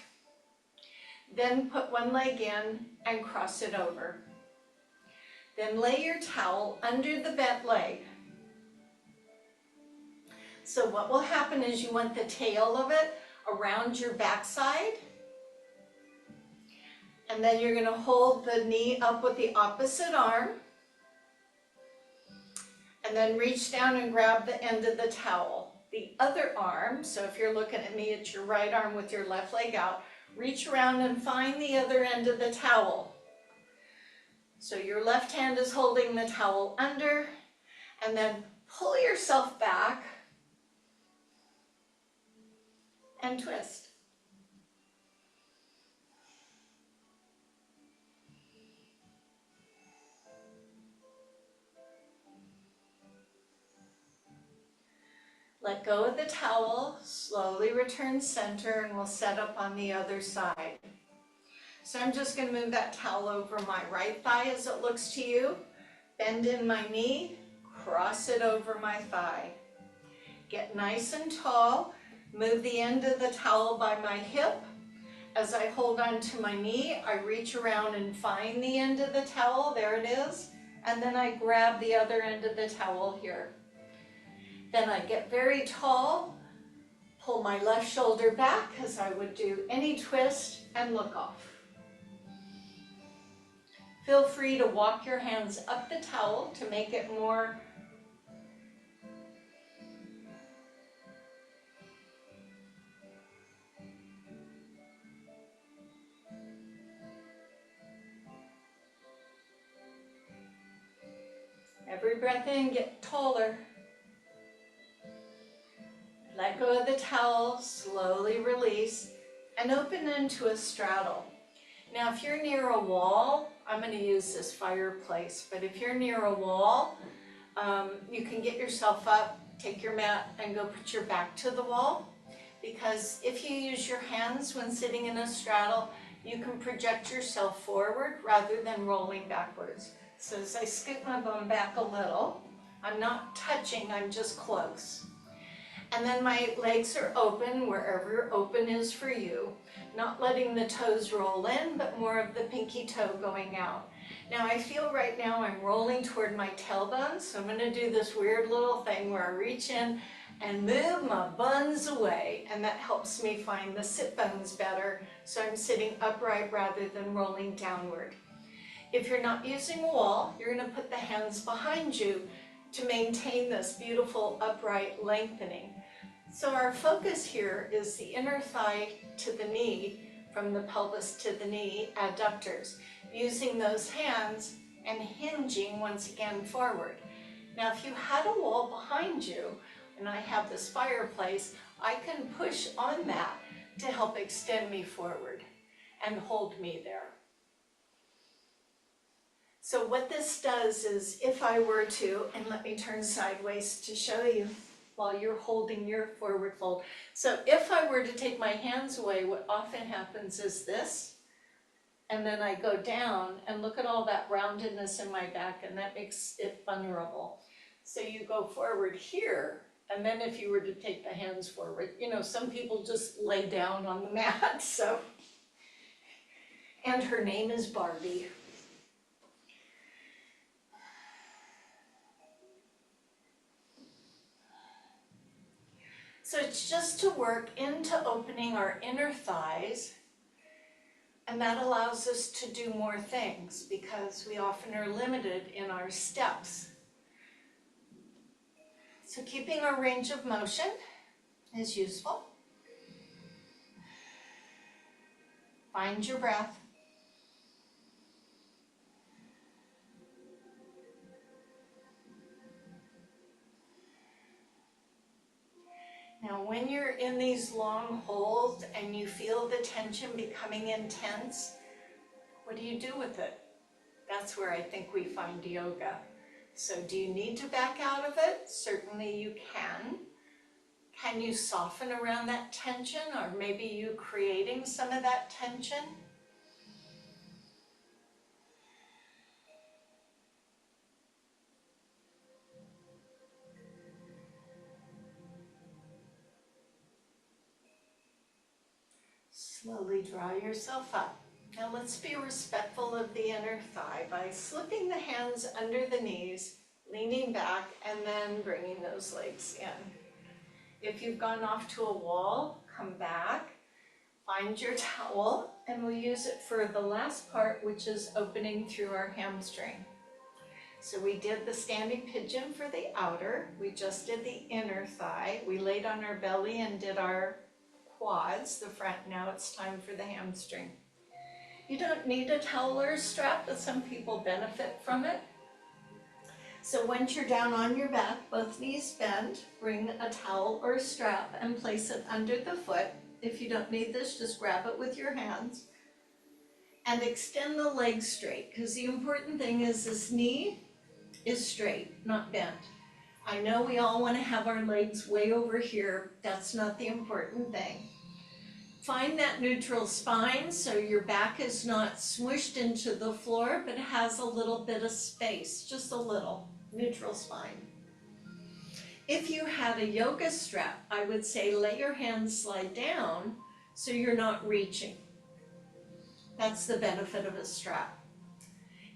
Then put one leg in and cross it over. Then lay your towel under the bent leg. So what will happen is you want the tail of it around your backside. And then you're going to hold the knee up with the opposite arm. And then reach down and grab the end of the towel. The other arm, so if you're looking at me, it's your right arm with your left leg out. Reach around and find the other end of the towel. So your left hand is holding the towel under, and then pull yourself back and twist. Let go of the towel, slowly return center, and we'll set up on the other side. So I'm just going to move that towel over my right thigh as it looks to you. Bend in my knee, cross it over my thigh. Get nice and tall. Move the end of the towel by my hip. As I hold on to my knee, I reach around and find the end of the towel. There it is. And then I grab the other end of the towel here. Then I get very tall, pull my left shoulder back as I would do any twist, and look off. Feel free to walk your hands up the towel to make it more every breath in, get taller. Let go of the towel, slowly release, and open into a straddle. Now, if you're near a wall, I'm going to use this fireplace, but if you're near a wall, you can get yourself up, take your mat, and go put your back to the wall. Because if you use your hands when sitting in a straddle, you can project yourself forward rather than rolling backwards. So as I scoot my bum back a little, I'm not touching, I'm just close. And then my legs are open wherever open is for you, not letting the toes roll in, but more of the pinky toe going out. Now I feel right now I'm rolling toward my tailbone, so I'm going to do this weird little thing where I reach in and move my buns away, and that helps me find the sit bones better, so I'm sitting upright rather than rolling downward. If you're not using a wall, you're going to put the hands behind you to maintain this beautiful upright lengthening. So our focus here is the inner thigh to the knee, from the pelvis to the knee, adductors, using those hands and hinging once again forward. Now if you had a wall behind you, and I have this fireplace, I can push on that to help extend me forward and hold me there. So what this does is, if I were to, and let me turn sideways to show you while you're holding your forward fold. So if I were to take my hands away, what often happens is this, and then I go down, and look at all that roundedness in my back, and that makes it vulnerable. So you go forward here, and then if you were to take the hands forward, you know, some people just lay down on the mat, so. And her name is Barbie. So it's just to work into opening our inner thighs, and that allows us to do more things because we often are limited in our steps. So keeping our range of motion is useful. Find your breath. Now, when you're in these long holds and you feel the tension becoming intense, what do you do with it? That's where I think we find yoga. So do you need to back out of it? Certainly you can. Can you soften around that tension, or maybe you creating some of that tension? Slowly draw yourself up. Now let's be respectful of the inner thigh by slipping the hands under the knees, leaning back, and then bringing those legs in. If you've gone off to a wall, come back, find your towel, and we'll use it for the last part, which is opening through our hamstring. So we did the standing pigeon for the outer, we just did the inner thigh, we laid on our belly and did our quads, the front. Now it's time for the hamstring. You don't need a towel or a strap, but some people benefit from it. So once you're down on your back, both knees bend, bring a towel or a strap and place it under the foot. If you don't need this, just grab it with your hands. And extend the legs straight, because the important thing is this knee is straight, not bent. I know we all want to have our legs way over here. That's not the important thing. Find that neutral spine so your back is not smushed into the floor, but has a little bit of space, just a little. Neutral spine. If you had a yoga strap, I would say let your hands slide down so you're not reaching. That's the benefit of a strap.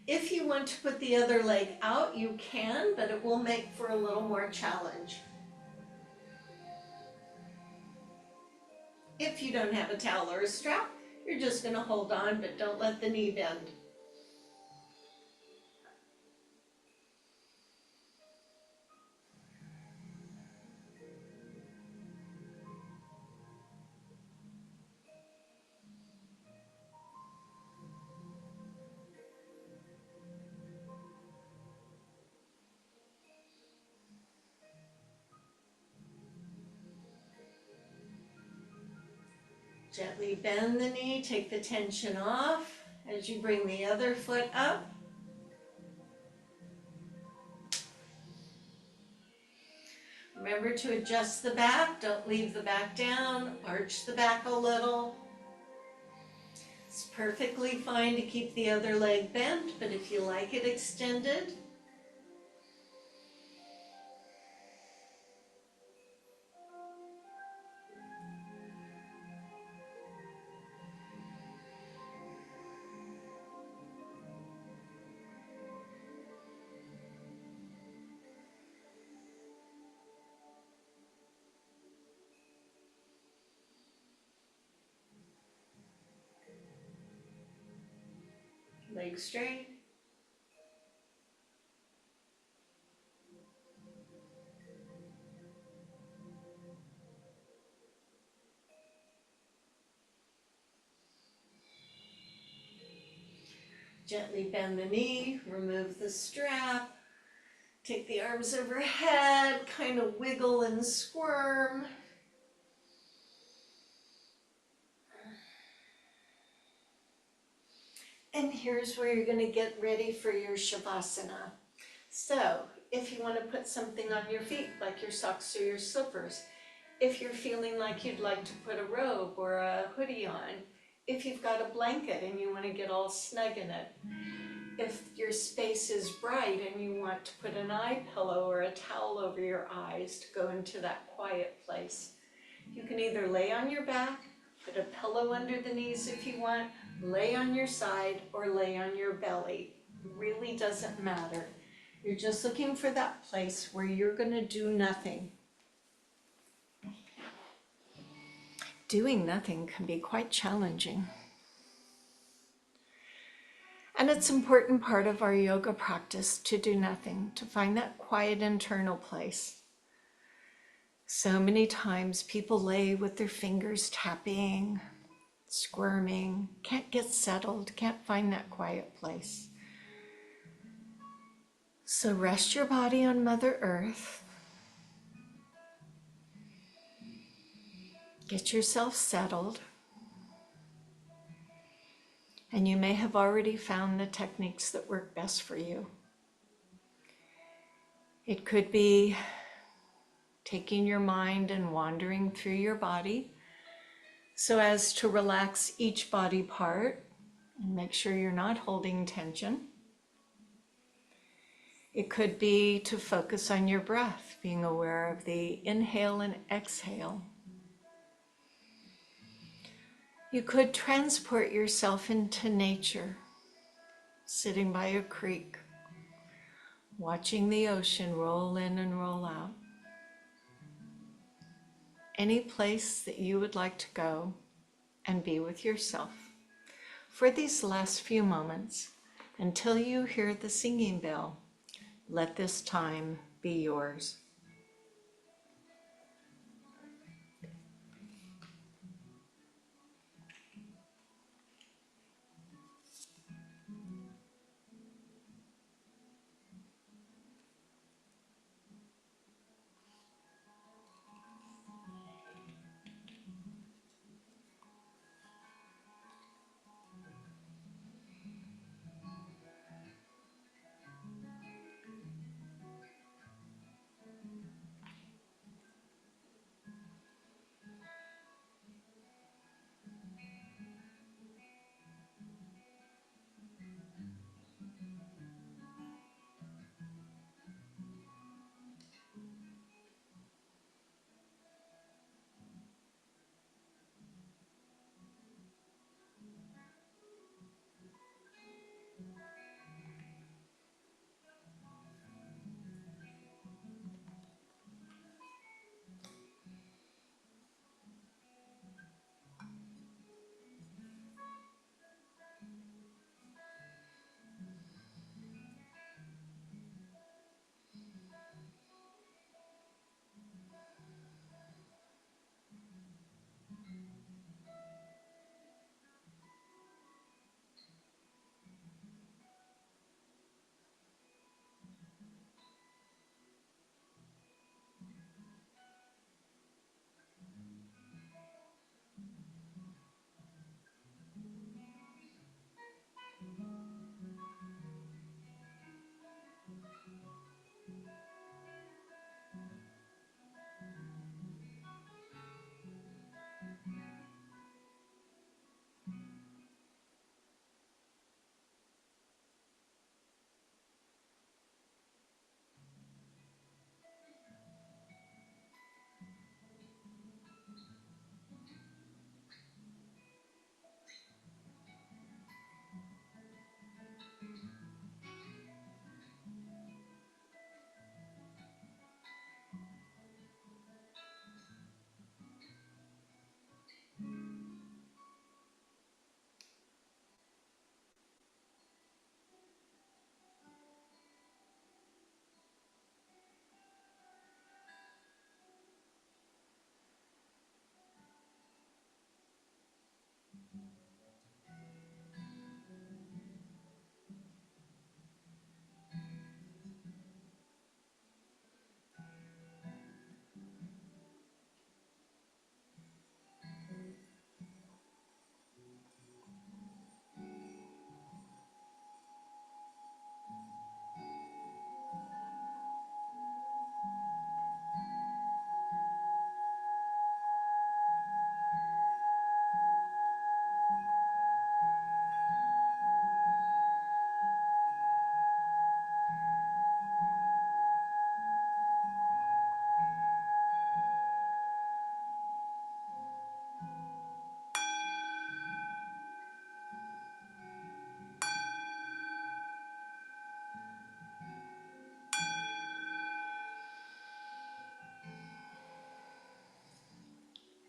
If you want to put the other leg out, you can, but it will make for a little more challenge. If you don't have a towel or a strap, you're just going to hold on, but don't let the knee bend. Gently bend the knee, take the tension off as you bring the other foot up. Remember to adjust the back, don't leave the back down, arch the back a little. It's perfectly fine to keep the other leg bent, but if you like it extended, legs straight. Gently bend the knee, remove the strap, take the arms overhead, kind of wiggle and squirm. And here's where you're going to get ready for your Shavasana. So, if you want to put something on your feet, like your socks or your slippers, if you're feeling like you'd like to put a robe or a hoodie on, if you've got a blanket and you want to get all snug in it, if your space is bright and you want to put an eye pillow or a towel over your eyes to go into that quiet place, you can either lay on your back, put a pillow under the knees if you want, lay on your side, or lay on your belly. It really doesn't matter. You're just looking for that place where you're going to do nothing. Doing nothing can be quite challenging. And it's an important part of our yoga practice to do nothing, to find that quiet internal place. So many times people lay with their fingers tapping, squirming, can't get settled, can't find that quiet place. So rest your body on Mother Earth. Get yourself settled. And you may have already found the techniques that work best for you. It could be taking your mind and wandering through your body so as to relax each body part and make sure you're not holding tension. It could be to focus on your breath, being aware of the inhale and exhale. You could transport yourself into nature, sitting by a creek, watching the ocean roll in and roll out. Any place that you would like to go and be with yourself for these last few moments until you hear the singing bell. Let this time be yours.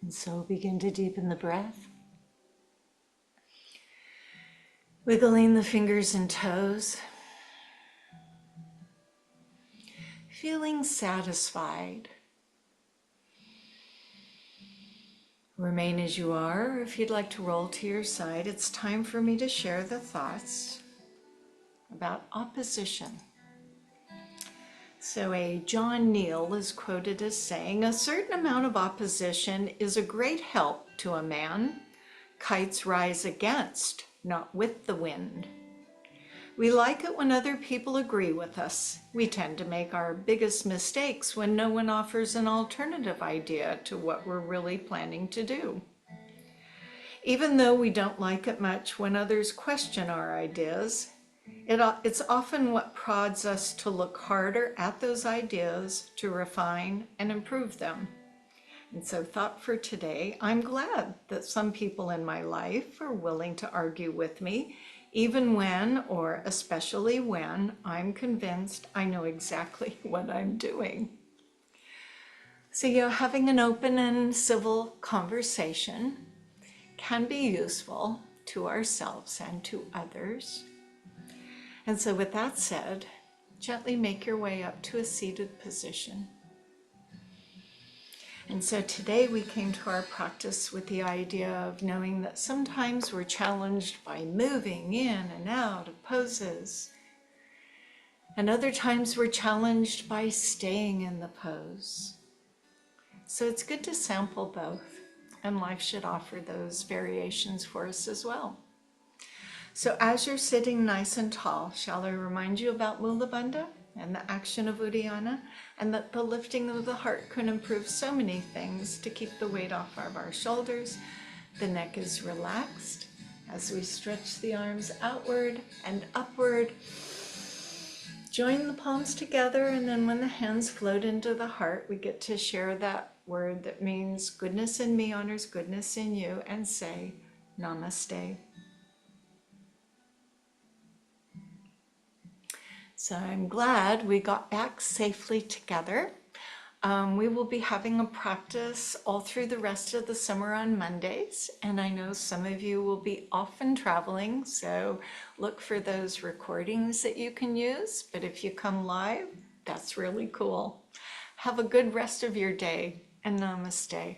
And so begin to deepen the breath. Wiggling the fingers and toes. Feeling satisfied. Remain as you are. If you'd like to roll to your side, it's time for me to share the thoughts about opposition. So a John Neal is quoted as saying, "A certain amount of opposition is a great help to a man. Kites rise against, not with the wind." We like it when other people agree with us. We tend to make our biggest mistakes when no one offers an alternative idea to what we're really planning to do. Even though we don't like it much when others question our ideas, it's often what prods us to look harder at those ideas, to refine and improve them. And so, thought for today, I'm glad that some people in my life are willing to argue with me, even when, or especially when, I'm convinced I know exactly what I'm doing. So, having an open and civil conversation can be useful to ourselves and to others. And so with that said, gently make your way up to a seated position. And so today we came to our practice with the idea of knowing that sometimes we're challenged by moving in and out of poses. And other times we're challenged by staying in the pose. So it's good to sample both, and life should offer those variations for us as well. So as you're sitting nice and tall, shall I remind you about Mula Bandha and the action of Uddiyana, and that the lifting of the heart can improve so many things to keep the weight off of our shoulders. The neck is relaxed as we stretch the arms outward and upward. Join the palms together, and then when the hands float into the heart, we get to share that word that means goodness in me honors goodness in you, and say Namaste. So I'm glad we got back safely together. We will be having a practice all through the rest of the summer on Mondays, and I know some of you will be off and traveling, so look for those recordings that you can use, but if you come live, that's really cool. Have a good rest of your day, and namaste.